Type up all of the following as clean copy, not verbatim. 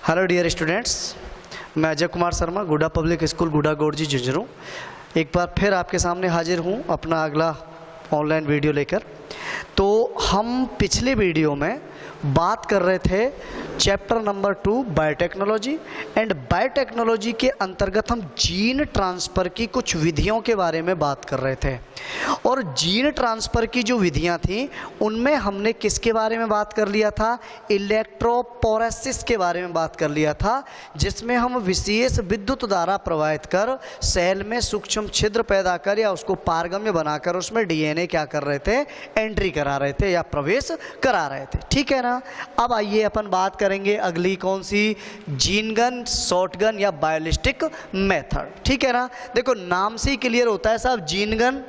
Hello dear students, मैं अजय कुमार शर्मा, गुड्डा public school, गुड्डा गोरजी, झुंझुनू। एक बार फिर आपके सामने हाजिर हूँ अपना अगला ऑनलाइन वीडियो लेकर। तो हम पिछले वीडियो में बात कर रहे थे chapter number 2 biotechnology, and biotechnology के अंतर्गत हम जीन ट्रांसफ़र की कुछ विधियों के बारे में बात कर रहे थे। और जीन ट्रांसफ़र की जो विधियां थी उनमें हमने किसके बारे में बात कर लिया था? इलेक्ट्रोपोरेसिस के बारे में बात कर लिया था, जिसमें हम विशेष विद्युत धारा प्रवाहित कर सेल में सूक्ष्म छिद्र पैदा कर या उसको पारगम्य बनाकर उसमें डीएनए क्या कर रहे थे? एंट्री करा रहे थे या प्रवेश करा रहे थे। ठीक है ना। अब आइए अपन बात करेंगे अगली कौन सी? जीन गन, शॉटगन या बायोलिस्टिक मेथड। ठीक है ना। देखो नाम से ही क्लियर होता है साहब, जीन गन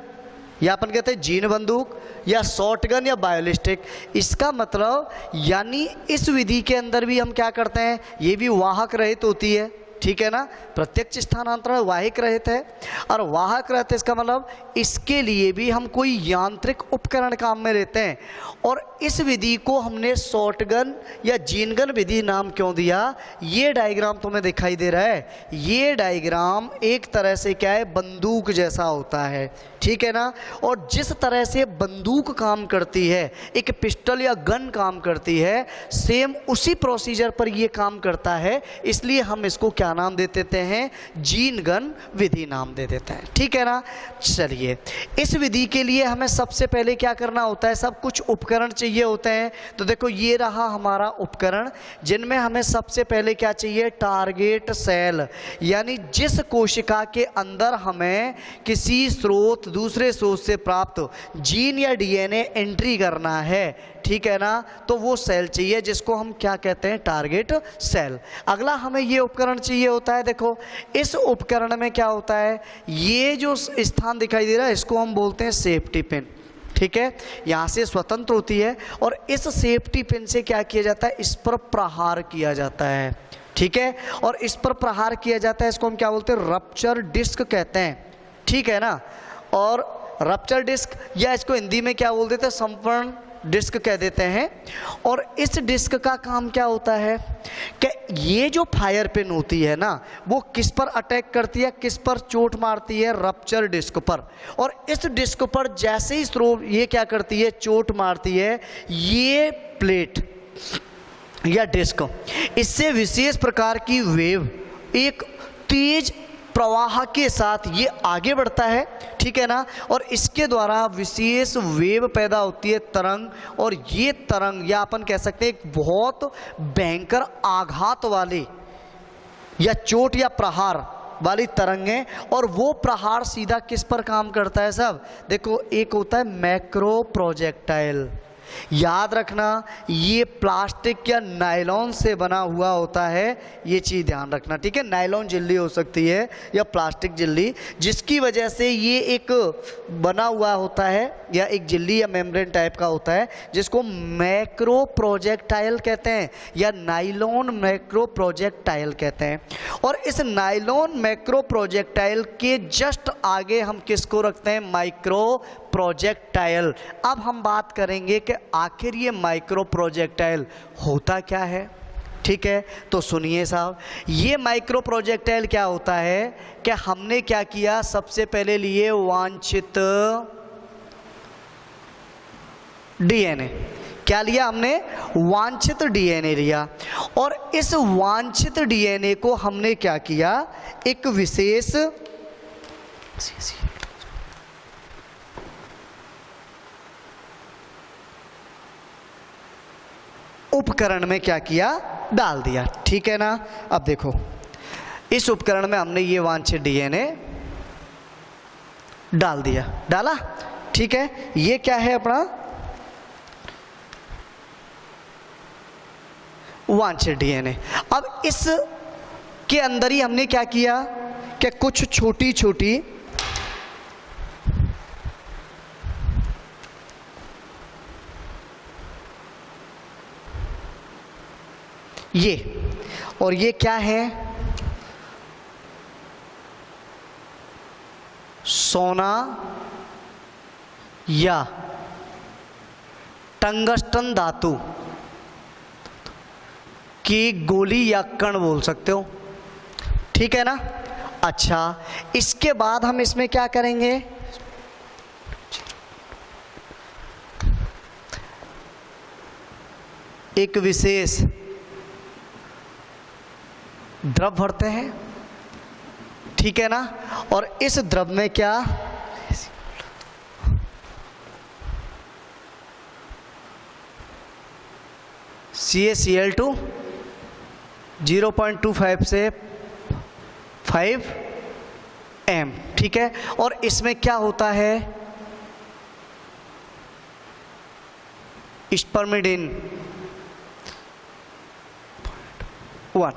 या अपन कहते हैं जीन बंदूक, या शॉटगन या बायोलिस्टिक। इसका मतलब यानी इस विधि के अंदर भी हम क्या करते हैं? ये भी वाहक रहित होती है। ठीक है ना। प्रत्यक्ष स्थानांतरण वाहक रहित है, और वाहक रहित इसका मतलब इसके लिए भी हम कोई यांत्रिक उपकरण काम में लेते हैं। और इस विधि को हमने शॉटगन या जीनगन विधि नाम क्यों दिया? ये डायग्राम तुम्हें दिखाई दे रहा है, ये डायग्राम एक तरह से क्या है? बंदूक जैसा होता है। ठीक है ना। और जिस तरह से बंदूक काम करती है, एक पिस्टल या गन काम करती है, सेम उसी प्रोसीजर पर ये काम करता है। इसलिए हम इसको क्या नाम दे देते हैं? जीन गन विधि नाम दे देते हैं। ठीक है ना। चलिए, इस विधि के लिए हमें सबसे पहले क्या करना होता है? सब कुछ उपकरण चाहिए होते हैं। तो देखो ये रहा हमारा उपकरण, जिनमें हमें सबसे पहले क्या चाहिए? टारगेट सेल, यानी जिस कोशिका के अंदर हमें किसी स्रोत, दूसरे स्रोत से प्राप्त जीन या डीएनए एंट्री करना है। ठीक है ना। तो वो सेल चाहिए जिसको हम क्या कहते हैं? Target sell. अगला हमें ये उपकरण चाहिए होता है। देखो इस उपकरण में क्या होता है? ये जो स्थान दिखाई दे रहा है इसको हम बोलते हैं सेफ्टी पिन। ठीक है। यहाँ से स्वतंत्र होती है, और इस सेफ्टी पिन से क्या किया जाता है? इस पर प्रहार किया जाता है। ठीक है। और इस पर प्रहार किया जाता है, इसको हम क्या बोलते हैं? रप्चर डिस्क कहते हैं। ठीक है ना। और रप्चर डिस्क, या इसको हिंदी में क्या बोल देते हैं? संपूर्ण डिस्क कह देते हैं। और इस डिस्क का काम क्या होता है कि ये जो फायर पिन होती है ना, वो किस पर अटैक करती है? किस पर चोट मारती है? रप्चर डिस्क पर। और इस डिस्क पर जैसे ही स्रोत ये क्या करती है? चोट मारती है, ये प्लेट या डिस्क इससे विशेष प्रकार की वेव, एक तेज प्रवाह के साथ ये आगे बढ़ता है। ठीक है ना। और इसके द्वारा विशेष वेव पैदा होती है, तरंग। और ये तरंग, या अपन कह सकते हैं एक बहुत भयंकर आघात वाले या चोट या प्रहार वाली तरंगें। और वो प्रहार सीधा किस पर काम करता है साहब? देखो एक होता है मैक्रो प्रोजेक्टाइल, याद रखना ये प्लास्टिक या नायलॉन से बना हुआ होता है, ये चीज़ ध्यान रखना। ठीक है। नायलॉन झिल्ली हो सकती है या प्लास्टिक झिल्ली, जिसकी वजह से ये एक बना हुआ होता है, या एक झिल्ली या मेम्ब्रेन टाइप का होता है, जिसको मैक्रो प्रोजेक्टाइल कहते हैं, या नायलॉन मैक्रो प्रोजेक्टाइल कहते हैं। और इस नायलॉन मैक्रो प्रोजेक्टाइल के जस्ट आगे हम किसको रखते हैं? Micro projectile. अब हम बात करेंगे कि आखिर ये माइक्रो प्रोजेक्टाइल होता क्या है। ठीक है। तो सुनिए साहब, ये माइक्रो प्रोजेक्टाइल क्या होता है कि हमने क्या किया? सबसे पहले लिए वांछित डीएनए। क्या लिया हमने? वांछित डीएनए लिया। और इस वांछित डीएनए को हमने क्या किया? एक विशेष उपकरण में क्या किया? डाल दिया। ठीक है ना। अब देखो इस उपकरण में हमने ये वांछित डीएनए डाल दिया, डाला। ठीक है। ये क्या है? अपना वांछित डीएनए। अब इस के अंदर ही हमने क्या किया कि कुछ छोटी छोटी ये, और ये क्या है? सोना या टंगस्टन धातु कि गोली या कण बोल सकते हो, ठीक है ना। अच्छा, इसके बाद हम इसमें क्या करेंगे, एक विशेष द्रव भरते हैं, ठीक है ना। और इस द्रव में क्या CaCl2 0.25 से 5 m, ठीक है। और इसमें क्या होता है, स्पर्मिडिन 1,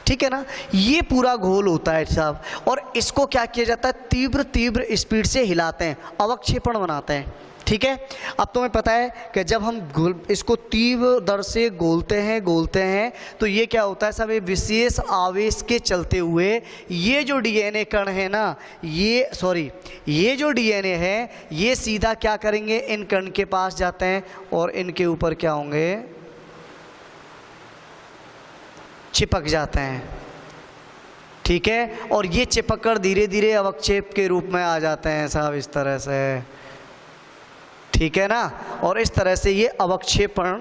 ठीक है ना। ये पूरा घोल होता है साहब, और इसको क्या किया जाता है, तीव्र तीव्र स्पीड से हिलाते हैं, अवक्षेपण बनाते हैं, ठीक है। अब तुम्हें पता है कि जब हम इसको तीव्र दर से गोलते हैं तो ये क्या होता है साहब, ये विशेष आवेश के चलते हुए ये जो डीएनए कण है ना, ये जो डीएनए है ये सीधा क्या करेंगे, इन कण के पास जाते हैं और इनके ऊपर क्या होंगे, चिपक जाते हैं, ठीक है। और ये चिपक कर धीरे धीरे अवक्षेप के रूप में आ जाते हैं साहब, इस तरह से, ठीक है ना। और इस तरह से ये अवक्षेपण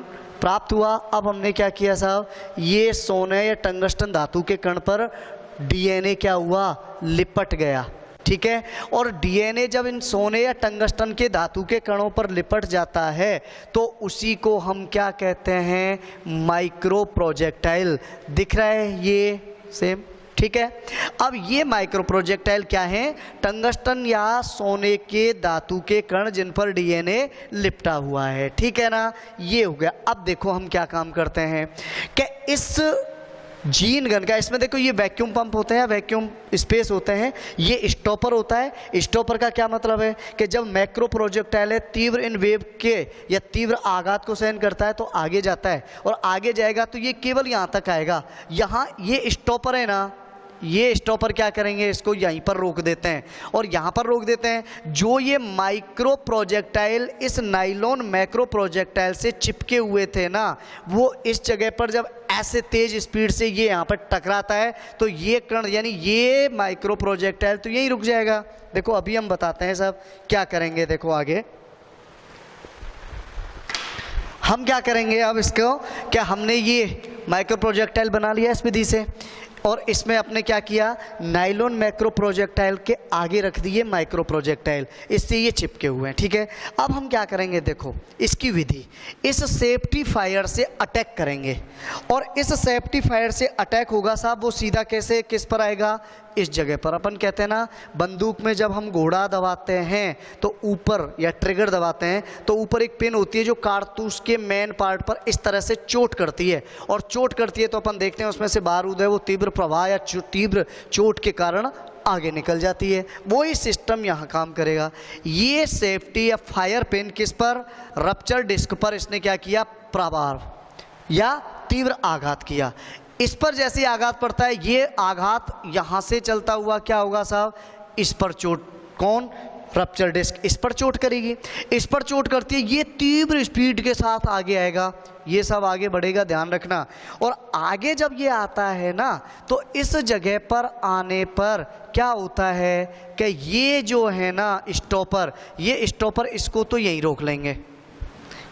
प्राप्त हुआ। अब हमने क्या किया साहब, ये सोने या टंगस्टन धातु के कण पर डीएनए क्या हुआ, लिपट गया, ठीक है। और डीएनए जब इन सोने या टंगस्टन के धातु के कणों पर लिपट जाता है तो उसी को हम क्या कहते हैं, माइक्रो प्रोजेक्टाइल। दिख रहा है ये सेम, ठीक है। अब ये माइक्रो प्रोजेक्टाइल क्या है, टंगस्टन या सोने के धातु के कण जिन पर डीएनए लिपटा हुआ है, ठीक है ना। ये हो गया। अब देखो हम क्या काम करते हैं कि इस जीन गन का, इसमें देखो ये वैक्यूम पंप होते हैं, वैक्यूम स्पेस होते हैं, ये स्टॉपर होता है। स्टॉपर का क्या मतलब है कि जब मैक्रो प्रोजेक्टाइल है तीव्र इन वेव के या तीव्र आघात को सहन करता है तो आगे जाता है, और आगे जाएगा तो ये केवल यहाँ तक आएगा। यहाँ ये स्टॉपर है ना, ये स्टॉपर क्या करेंगे, इसको यहीं पर रोक देते हैं और यहाँ पर रोक देते हैं। जो ये माइक्रो प्रोजेक्टाइल इस नाइलॉन मैक्रो प्रोजेक्टाइल से चिपके हुए थे ना, वो इस जगह पर जब ऐसे तेज स्पीड से ये यहाँ पर टकराता है तो ये कण यानी ये माइक्रो प्रोजेक्टाइल तो यहीं रुक जाएगा। देखो अभी हम बताते हैं सब क्या करेंगे। देखो आगे हम क्या करेंगे, अब इसको क्या हमने ये माइक्रो प्रोजेक्टाइल बना लिया इस विधि से, और इसमें अपने क्या किया, नाइलॉन मैक्रो प्रोजेक्टाइल के आगे रख दिए माइक्रो प्रोजेक्टाइल, इससे ये चिपके हुए हैं, ठीक है। अब हम क्या करेंगे, देखो इसकी विधि, इस सेफ्टी फायर से अटैक करेंगे, और इस सेफ्टी फायर से अटैक होगा साहब वो सीधा कैसे किस पर आएगा, इस जगह पर। अपन कहते हैं ना बंदूक में जब हम घोड़ा दबाते हैं तो ऊपर, या ट्रिगर दबाते हैं तो ऊपर एक पिन होती है जो कारतूस के मेन पार्ट पर इस तरह से चोट करती है, और चोट करती है तो अपन देखते हैं उसमें से बारूद है वो तीव्र प्रवाह या तीव्र चोट के कारण आगे निकल जाती है। वही सिस्टम यहाँ काम करेगा। ये सेफ्टी या फायर पिन किस पर, रप्चर डिस्क पर इसने क्या किया, प्रहार या तीव्र आघात किया। इस पर जैसे आघात पड़ता है ये आघात यहाँ से चलता हुआ क्या होगा साहब, इस पर चोट, कौन, रप्चर डिस्क इस पर चोट करेगी, इस पर चोट करती है, ये तीव्र स्पीड के साथ आगे आएगा, ये सब आगे बढ़ेगा, ध्यान रखना। और आगे जब ये आता है ना तो इस जगह पर आने पर क्या होता है कि ये जो है ना स्टॉपर, ये स्टॉपर इसको तो यहीं रोक लेंगे,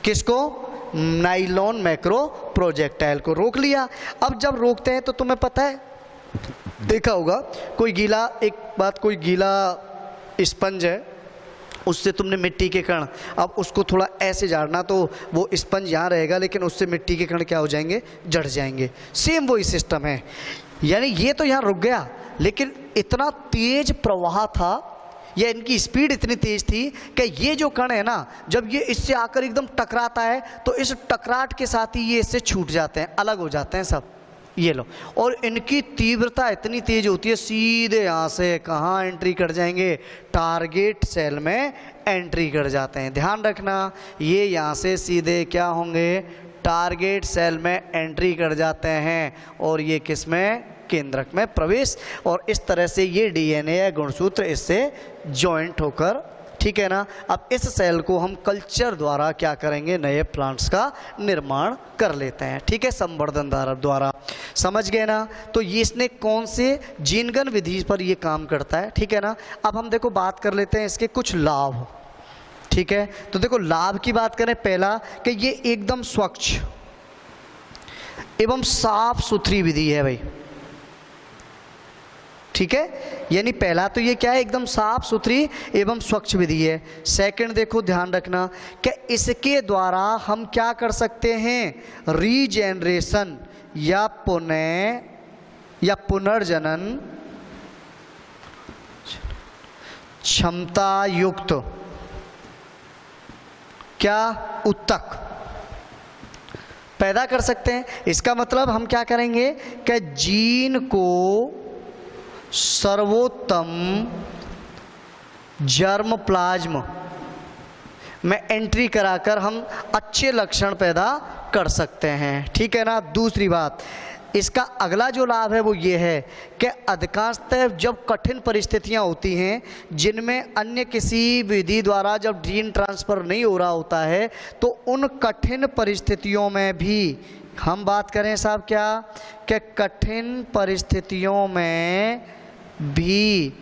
किसको, नाइलॉन मैक्रो प्रोजेक्टाइल को रोक लिया। अब जब रोकते हैं तो तुम्हें पता है, देखा होगा कोई गीला, एक बात, कोई गीला स्पंज है उससे तुमने मिट्टी के कण, अब उसको थोड़ा ऐसे झाड़ना तो वो स्पंज यहाँ रहेगा लेकिन उससे मिट्टी के कण क्या हो जाएंगे, जड़ जाएंगे। सेम वही सिस्टम है, यानी ये तो यहाँ रुक गया लेकिन इतना तेज प्रवाह था या इनकी स्पीड इतनी तेज थी कि ये जो कण है ना जब ये इससे आकर एकदम टकराता है तो इस टकराट के साथ ही ये इससे छूट जाते हैं, अलग हो जाते हैं सब, ये लो। और इनकी तीव्रता इतनी तेज होती है सीधे यहाँ से कहाँ एंट्री कर जाएंगे, टारगेट सेल में एंट्री कर जाते हैं। ध्यान रखना ये यहाँ से सीधे क्या होंगे, टारगेट सेल में एंट्री कर जाते हैं और ये किस में, केंद्रक में प्रवेश। और इस तरह से ये डीएनए या गुणसूत्र इससे जॉइंट होकर, ठीक ठीक है ना। अब इस सेल को हम कल्चर द्वारा क्या करेंगे, नए प्लांट्स का निर्माण कर लेते हैं, ठीक है, संवर्धन द्वारा। समझ गए ना। तो ये इसने कौन से जीनगन विधि पर ये काम करता है, ठीक है ना। अब हम देखो बात कर लेते हैं इसके कुछ लाभ, ठीक है। तो देखो लाभ की बात करें, पहला कि ये एकदम स्वच्छ एवं साफ सुथरी विधि है भाई, ठीक है। यानी पहला तो ये क्या है, एकदम साफ सुथरी एवं स्वच्छ विधि है। सेकंड देखो ध्यान रखना कि इसके द्वारा हम क्या कर सकते हैं, रीजेनरेशन या पुनर्जनन क्षमता युक्त क्या उत्तक पैदा कर सकते हैं। इसका मतलब हम क्या करेंगे कि जीन को सर्वोत्तम जर्म प्लाज्म में एंट्री कराकर हम अच्छे लक्षण पैदा कर सकते हैं, ठीक है ना। दूसरी बात, इसका अगला जो लाभ है वो ये है कि अधिकांशतः जब कठिन परिस्थितियां होती हैं जिनमें अन्य किसी विधि द्वारा जब जीन ट्रांसफ़र नहीं हो रहा होता है, तो उन कठिन परिस्थितियों में भी हम बात करें साहब क्या, कि कठिन परिस्थितियों में भी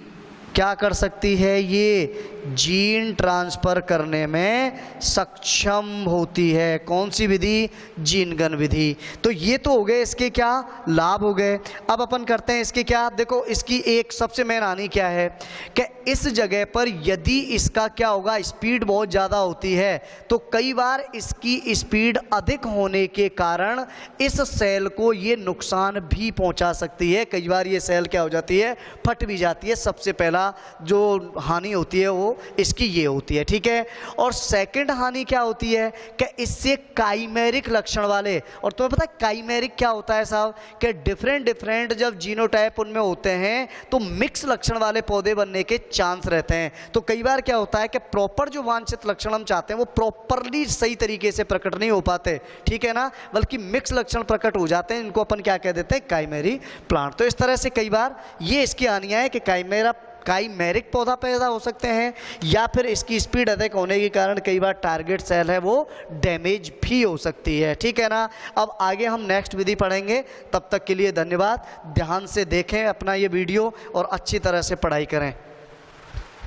क्या कर सकती है, ये जीन ट्रांसफ़र करने में सक्षम होती है। कौन सी विधि, जीनगन विधि। तो ये तो हो गए इसके क्या लाभ हो गए। अब अपन करते हैं इसके क्या, देखो इसकी एक सबसे मेन हानि क्या है कि इस जगह पर यदि इसका क्या होगा, स्पीड बहुत ज़्यादा होती है, तो कई बार इसकी स्पीड अधिक होने के कारण इस सेल को ये नुकसान भी पहुंचा सकती है। कई बार ये सेल क्या हो जाती है, फट भी जाती है। सबसे पहला जो हानि होती है वो इसकी ये होती है, ठीक है। और सेकंड हानि क्या होती है कि इससे काइमेरिक लक्षण वाले, और तुम्हें पता है काइमेरिक क्या होता है साहब, कि डिफरेंट जब जीनोटाइप उनमें होते हैं तो मिक्स लक्षण वाले पौधे बनने के चांस रहते हैं। तो कई बार क्या होता है कि प्रॉपर जो वांछित लक्षण हम चाहते हैं वो प्रॉपरली सही तरीके से प्रकट नहीं हो पाते, ठीक है ना, बल्कि मिक्स लक्षण प्रकट हो जाते हैं। इनको अपन क्या कह देते हैं, काइमेरी प्लांट। तो इस तरह से कई बार ये इसकी हानियां है कि काइमेरिक पौधा पैदा हो सकते हैं, या फिर इसकी स्पीड अधिक होने के कारण कई बार टारगेट सेल है वो डैमेज भी हो सकती है, ठीक है ना। अब आगे हम नेक्स्ट विधि पढ़ेंगे, तब तक के लिए धन्यवाद। ध्यान से देखें अपना ये वीडियो और अच्छी तरह से पढ़ाई करें।